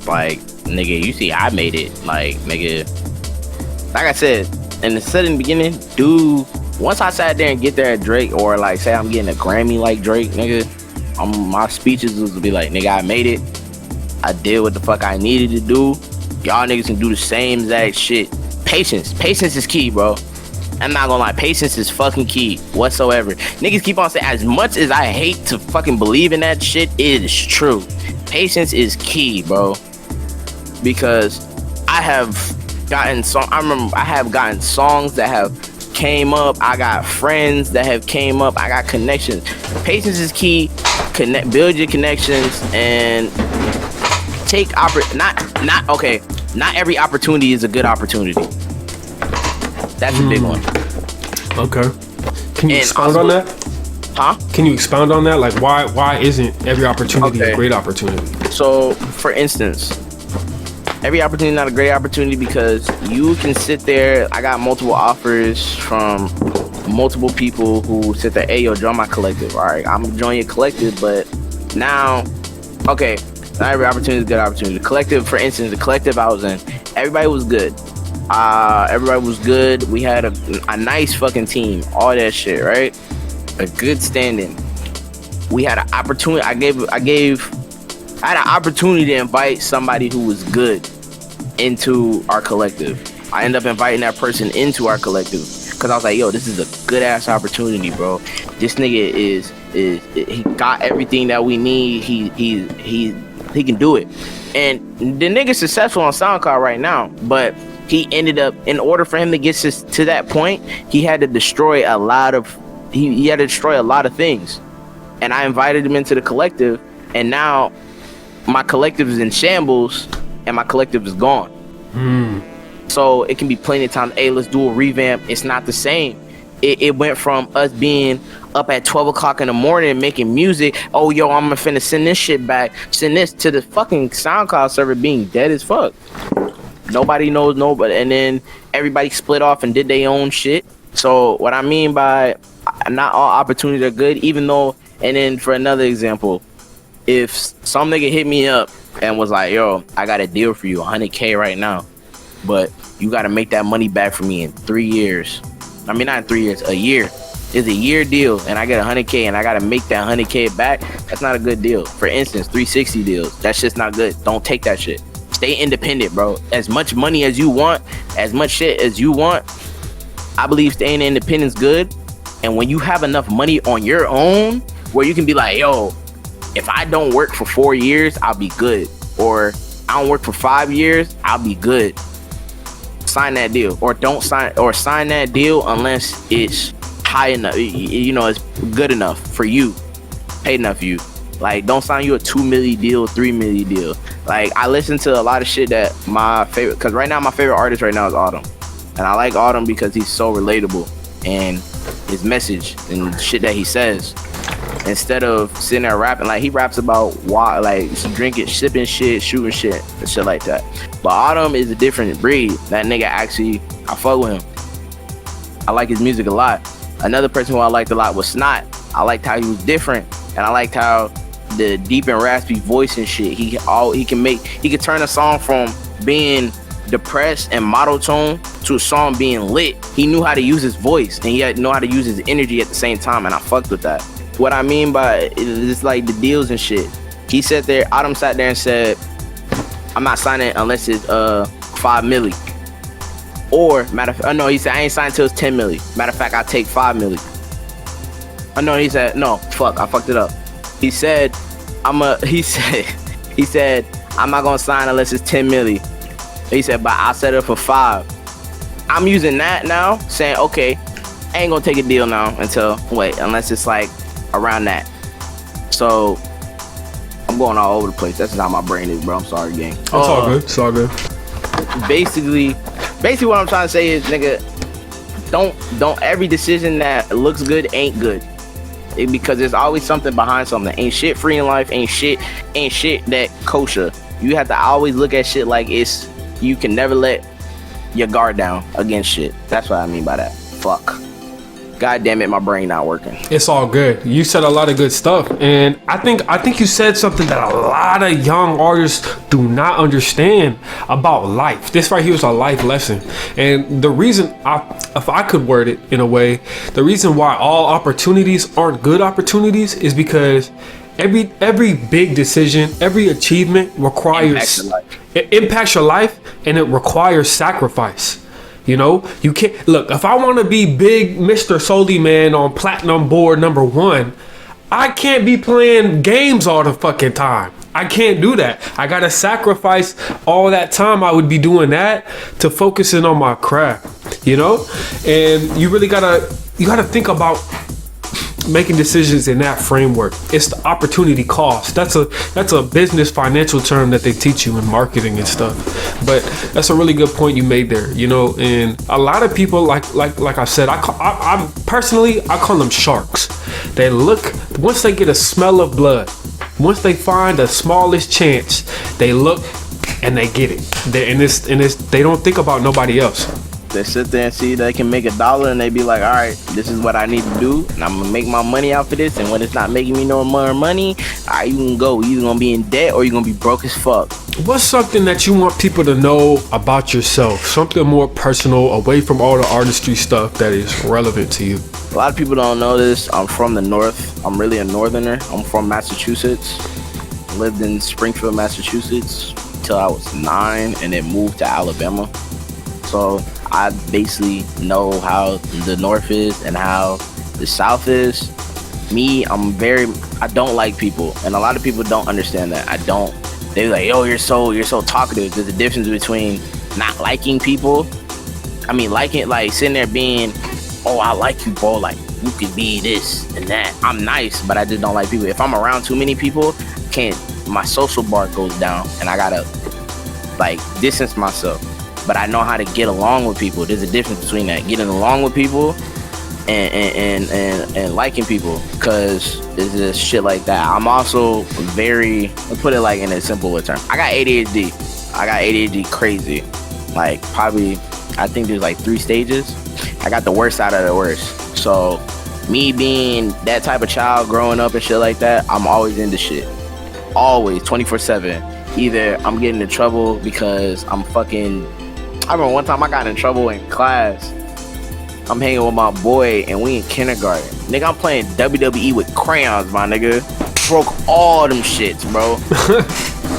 like, nigga, you see, I made it. Like, nigga, like I said, in the beginning, dude, once I sat there and get there at Drake, or like say I'm getting a Grammy like Drake, nigga, my speeches would be like, nigga, I made it. I did what the fuck I needed to do. Y'all niggas can do the same exact shit. Patience is key, bro. I'm not gonna lie, patience is fucking key whatsoever. Niggas keep on saying, as much as I hate to fucking believe in that shit, it is true. Patience is key, bro. Because I have gotten songs that have came up. I got friends that have came up. I got connections. Patience is key. Build your connections and take not every opportunity is a good opportunity. That's a big one. Okay. Can you expound on that? Huh? Can you expound on that? Like, why isn't every opportunity a great opportunity? So, for instance, every opportunity not a great opportunity because you can sit there. I got multiple offers from multiple people who sit there, hey, yo, join my collective. All right, I'm gonna join your collective, but now, okay, not every opportunity is a good opportunity. The collective, for instance, the collective I was in, everybody was good. Everybody was good. We had a nice fucking team, all that shit, right? A good standing. We had an opportunity. I had an opportunity to invite somebody who was good into our collective. I ended up inviting that person into our collective because I was like, yo, this is a good ass opportunity, bro. This nigga he got everything that we need. He can do it. And the nigga's successful on SoundCloud right now, but he ended up, in order for him to get to that point, he had to destroy a lot of things. And I invited him into the collective, and now my collective is in shambles and my collective is gone. So it can be plenty of time, hey, let's do a revamp. It's not the same. It went from us being up at 12 o'clock in the morning making music, oh yo, I'm finna send this shit back, send this, to the fucking SoundCloud server being dead as fuck. Nobody knows nobody, and then everybody split off and did their own shit. So what I mean by not all opportunities are good, even though, and then for another example, if some nigga hit me up and was like, yo, I got a deal for you, 100K right now, but you got to make that money back for me in 3 years. I mean, not in 3 years, a year. It's a year deal, and I get 100K, and I got to make that 100K back. That's not a good deal. For instance, 360 deals. That shit's not good. Don't take that shit. Stay independent, bro. As much money as you want, as much shit as you want, I believe staying independent is good. And when you have enough money on your own, where you can be like, yo, if I don't work for 4 years, I'll be good. Or I don't work for 5 years, I'll be good. Sign that deal, or don't sign, or sign that deal unless it's high enough, you know, it's good enough for you, paid enough for you. Like, don't sign you a 2 million deal, 3 million deal. Like, I listen to a lot of shit that my favorite, because right now my favorite artist right now is Autumn, and I like Autumn because he's so relatable, and his message and shit that he says, instead of sitting there rapping, like, he raps about why, like, drinking, sipping shit, shooting shit, and shit like that. But Autumn is a different breed. That nigga actually, I fuck with him. I like his music a lot. Another person who I liked a lot was Snot. I liked how he was different, and I liked how the deep and raspy voice and shit, he could turn a song from being depressed and monotone to a song being lit. He knew how to use his voice, and he had know how to use his energy at the same time, and I fucked with that. What I mean by it's like the deals and shit. He sat there, Autumn sat there and said, I'm not signing unless it's 5 million. Or no, he said I ain't signing till it's 10 million. Matter of fact, I'll take 5 million. He said no, fuck, I fucked it up. He said I'm not gonna sign unless it's 10 milli. He said, but I'll set it up for 5. I'm using that now, saying, okay, I ain't gonna take a deal now unless it's like around that. So I'm going all over the place. That's just how my brain is, bro. I'm sorry, gang. It's all good. It's all good. Basically what I'm trying to say is, nigga, don't every decision that looks good ain't good. Because there's always something behind something. Ain't shit free in life. Ain't shit that kosher. You have to always look at shit like you can never let your guard down against shit. That's what I mean by that. Fuck. God damn it, my brain not working. It's all good. You said a lot of good stuff, and I think you said something that a lot of young artists do not understand about life. This right here is a life lesson, and the reason, if I could word it in a way, the reason why all opportunities aren't good opportunities is because every big decision, every achievement requires it impacts your life, and it requires sacrifice. You know, you can't look. If I want to be big, Mr. Soldi Man on platinum board #1, I can't be playing games all the fucking time. I can't do that. I gotta sacrifice all that time I would be doing that to focusing on my craft. You know, and you really gotta think about making decisions in that framework. It's the opportunity cost. That's a business financial term that they teach you in marketing and stuff. But that's a really good point you made there, you know. And a lot of people, like I said, I personally call them sharks. They look, once they get a smell of blood, once they find the smallest chance, they look and they get it. They don't think about nobody else. They sit there and see they can make $1 and they be like, all right, this is what I need to do and I'm gonna make my money out for this, and when it's not making me no more money, all right, you can go. You're either gonna be in debt or you're gonna be broke as fuck. What's something that you want people to know about yourself? Something more personal, away from all the artistry stuff that is relevant to you. A lot of people don't know this. I'm from the north. I'm really a northerner. I'm from Massachusetts. Lived in Springfield, Massachusetts till I was 9 and then moved to Alabama. So I basically know how the north is and how the south is. Me, I don't like people, and a lot of people don't understand that. I don't. They're like, yo, you're so talkative. There's a difference between not liking people. I mean, liking, like sitting there being, oh, I like you, bro. Like, you could be this and that. I'm nice, but I just don't like people. If I'm around too many people, my social bar goes down, and I gotta like distance myself. But I know how to get along with people. There's a difference between that, getting along with people and liking people, because there's this shit like that. I'm also let's put it like in a simple term. I got ADHD. Crazy. Like, probably, I think there's like 3 stages. I got the worst out of the worst. So me being that type of child growing up and shit like that, I'm always into shit. Always, 24/7. Either I'm getting in trouble because I remember one time I got in trouble in class. I'm hanging with my boy and we in kindergarten. Nigga, I'm playing WWE with crayons, my nigga. Broke all them shits, bro.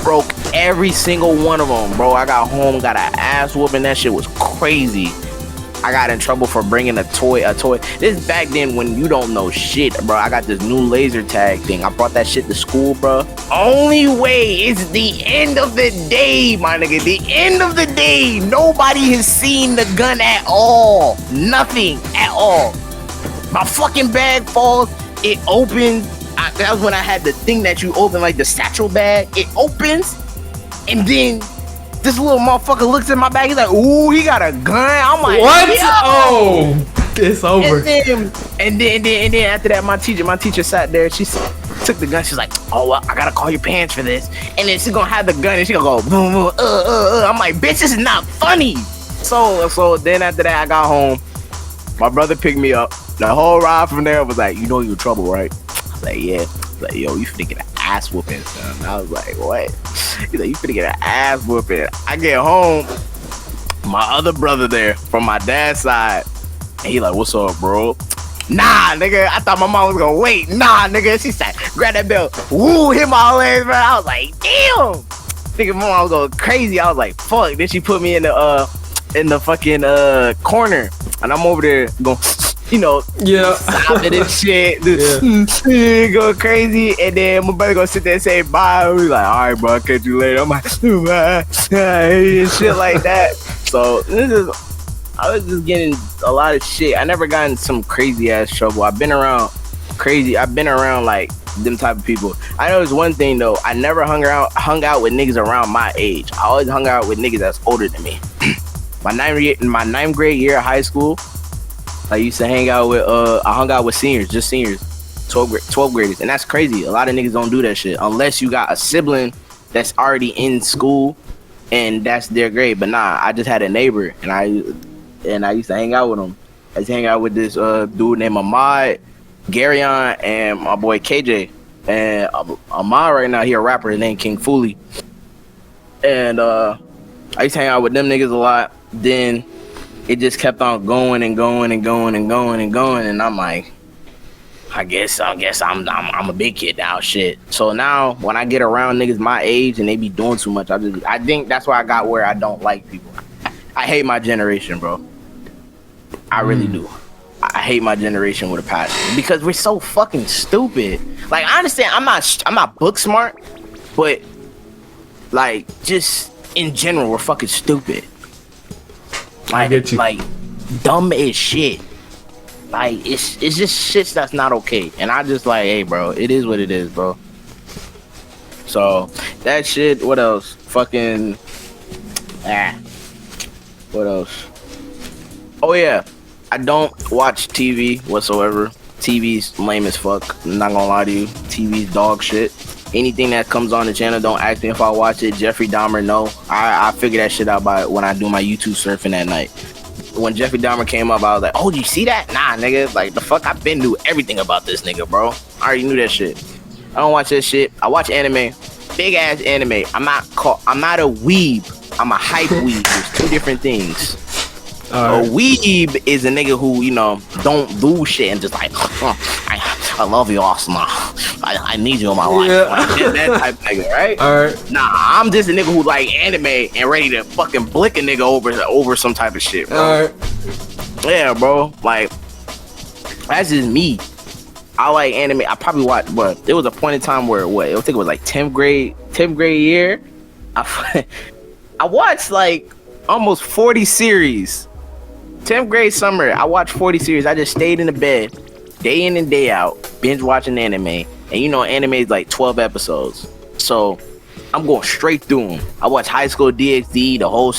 Broke every single one of them, bro. I got home, got an ass whooping. That shit was crazy. I got in trouble for bringing a toy. This back then when you don't know shit, bro. I got this new laser tag thing. I brought that shit to school, bro. Only way is the end of the day, my nigga. The end of the day. Nobody has seen the gun at all. Nothing at all. My fucking bag falls. It opens. That was when I had the thing that you open, like the satchel bag. It opens, and then this little motherfucker looks at my bag. He's like, ooh, he got a gun. I'm like, what? Yo. Oh, it's over. And then after that, my teacher sat there. She took the gun. She's like, oh, well, I gotta call your parents for this. And then she's gonna have the gun and she gonna go, boom, boom, I'm like, bitch, this is not funny. So then after that, I got home. My brother picked me up. The whole ride from there was like, you know you in trouble, right? I was like, yeah. Like, yo, you finna get an ass whooping, son. I was like, what? He's like, you finna get an ass whooping. I get home, my other brother there from my dad's side, and he like, what's up, bro? Nah, nigga, I thought my mom was gonna wait. Nah, nigga, she said, grab that belt. Woo, hit my whole ass, bro. I was like, damn. Nigga, my mom was going crazy. I was like, fuck. Then she put me in the fucking corner, and I'm over there going, you know, Yeah. sobbing and shit, Yeah. going crazy, and then my brother gonna sit there and say bye. We like, all right, bro, I'll catch you later. I'm like, bye, and shit like that. So I was just getting a lot of shit. I never got in some crazy ass trouble. I've been around like them type of people. I know there's one thing though. I never hung out with niggas around my age. I always hung out with niggas that's older than me. My ninth grade year of high school, I used to hang out with I hung out with seniors, 12 graders, and that's crazy. A lot of niggas don't do that shit unless you got a sibling that's already in school and that's their grade. But nah, I just had a neighbor and I used to hang out with him. I used to hang out with this dude named Ahmad, Garyon, and my boy KJ. And Ahmad right now, he a rapper named King Fooly. And I used to hang out with them niggas a lot. Then it just kept on going and going and going and going and going. And I'm like, I guess I'm a big kid now, shit. So now when I get around niggas my age and they be doing too much, I think that's why I got where I don't like people. I hate my generation, bro. I really do. I hate my generation with a passion because we're so fucking stupid. Like, I understand I'm not book smart, but like just in general we're fucking stupid. Like, I get you. Like dumb as shit. Like it's just shit that's not okay. And I just like, hey bro, it is what it is, bro. So that shit, what else? Fucking what else? Oh yeah, I don't watch TV whatsoever. TV's lame as fuck. I'm not gonna lie to you. TV's dog shit. Anything that comes on the channel, don't ask me if I watch it. Jeffrey Dahmer, no. I figure that shit out by when I do my YouTube surfing at night. When Jeffrey Dahmer came up, I was like, oh, you see that? Nah, nigga. Like, the fuck? I've been knew everything about this nigga, bro. I already knew that shit. I don't watch that shit. I watch anime. Big ass anime. I'm not a weeb. I'm a hype weeb. There's two different things. A weeb is a nigga who, you know, don't do shit and just like, I love you, Asma. I need you in my life. Yeah. Like, that type of nigga, right? Alright. Nah, I'm just a nigga who like anime and ready to fucking blick a nigga over some type of shit, bro. Alright. Yeah, bro. Like, that's just me. I like anime. I probably watched, but there was a point in time where I think it was like 10th grade year. I watched like almost 40 series. 10th grade summer, I watched 40 series. I just stayed in the bed, day in and day out, binge watching anime. And you know, anime is like 12 episodes. So I'm going straight through them. I watched High School DxD, the whole,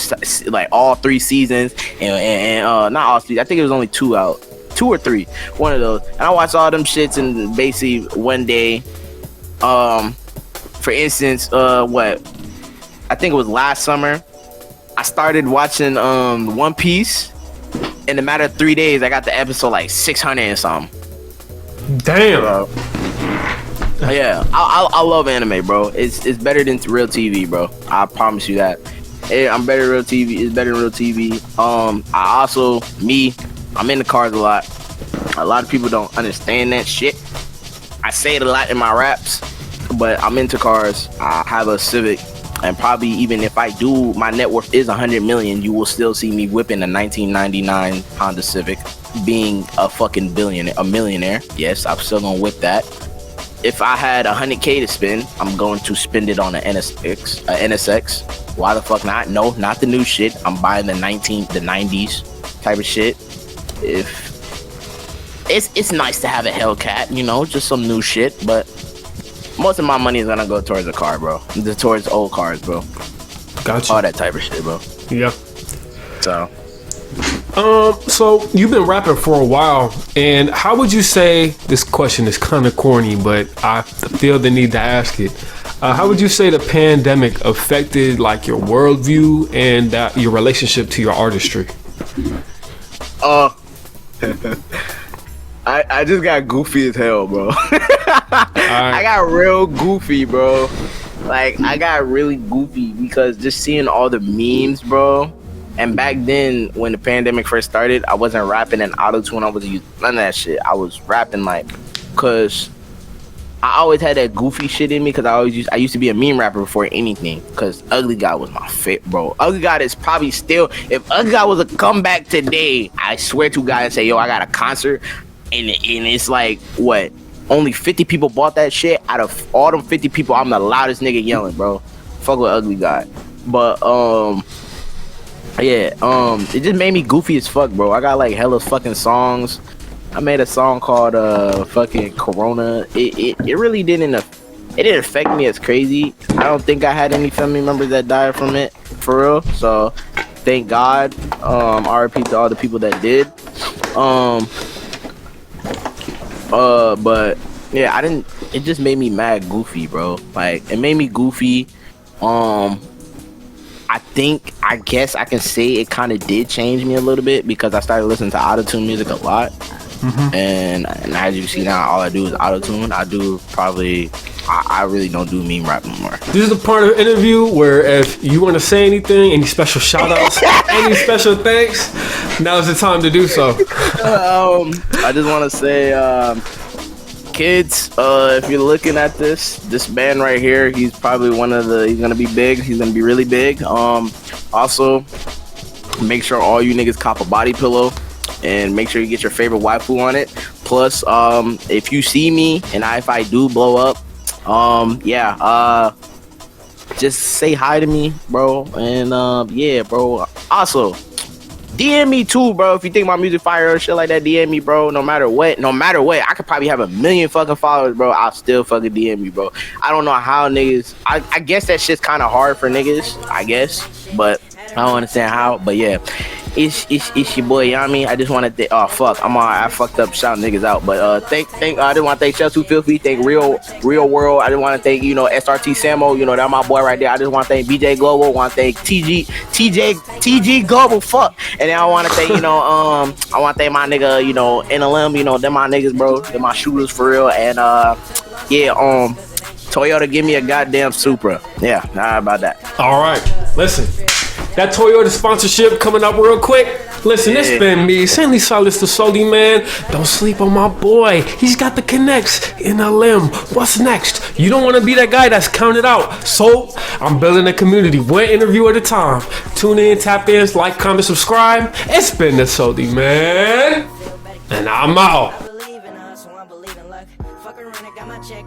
like all 3 seasons. And not all 3, I think it was only 2 out. 2 or 3, one of those. And I watched all them shits in basically one day. For instance, I think it was last summer, I started watching One Piece. In a matter of 3 days, I got the episode like 600 and something. Damn. Yeah, I love anime, bro. It's better than real TV, bro. I promise you that. I'm better than real TV. It's better than real TV. I'm in the cars a lot. A lot of people don't understand that shit. I say it a lot in my raps, but I'm into cars. I have a Civic. And probably even if I do, my net worth is 100 million, you will still see me whipping a 1999 Honda Civic, being a fucking millionaire. Yes, I'm still gonna whip that. If I had 100K to spend, I'm going to spend it on an NSX. Why the fuck not? No, not the new shit. I'm buying the 90s type of shit. If it's nice to have a Hellcat, you know, just some new shit, but most of my money is gonna go towards a car, bro. Towards old cars, bro. Gotcha. All that type of shit, bro. Yeah. So you've been rapping for a while, and how would you say, this question is kind of corny, but I feel the need to ask it. How would you say the pandemic affected like your worldview and your relationship to your artistry? I just got goofy as hell, bro. I got real goofy, bro. Like, I got really goofy because just seeing all the memes, bro. And back then, when the pandemic first started, I wasn't rapping in auto-tune. I wasn't using none of that shit. I was rapping like, cause I always had that goofy shit in me because I used to be a meme rapper before anything. Because Ugly God was my fit, bro. Ugly God is probably still, if Ugly God was a comeback today, I swear to God and say, yo, I got a concert, and it's like what, only 50 people bought that shit. Out of all them 50 people, I'm the loudest nigga yelling, bro. Fuck with Ugly God. But yeah, it just made me goofy as fuck, bro. I got like hella fucking songs. I made a song called fucking Corona. It really didn't affect me as crazy. I don't think I had any family members that died from it, for real. So thank God. RIP to all the people that did. But yeah, it just made me mad goofy, bro. Like, it made me goofy. I guess I can say it kind of did change me a little bit because I started listening to autotune music a lot. And as you see now, all I do is autotune. I really don't do meme rap no more. This is the part of the interview where if you want to say anything, any special shout outs, any special thanks, now's the time to do so. I just want to say, kids, if you're looking at this man right here, he's probably he's gonna be big. He's gonna be really big. Also, make sure all you niggas cop a body pillow. And make sure you get your favorite waifu on it. Plus, if you see me and if I do blow up, just say hi to me, bro. And yeah, bro. Also, DM me too, bro. If you think my music fire or shit like that, DM me, bro. No matter what, I could probably have 1 million fucking followers, bro. I'll still fucking DM you, bro. I don't know how niggas. I guess that shit's kind of hard for niggas. I guess, but I don't understand how. But yeah. It's your boy Yami. I just want to I fucked up shouting niggas out, but I just want to thank Chef Too Filthy, thank Real World. I just want to thank SRT Samo, that's my boy right there. I just want to thank BJ Global, want to thank TG Global, fuck. And then I want to thank I want to thank my nigga NLM, them my niggas, bro, them my shooters for real. And Toyota, give me a goddamn Supra. Yeah, how about that? All right, listen. That Toyota sponsorship coming up real quick. Listen, it's been me, Sandy Silas the Soldi man. Don't sleep on my boy. He's got the connects in a limb. What's next? You don't want to be that guy that's counted out. So I'm building a community, one interview at a time. Tune in, tap in, like, comment, subscribe. It's been the Soldi man, and I'm out. Fuck around, I got my check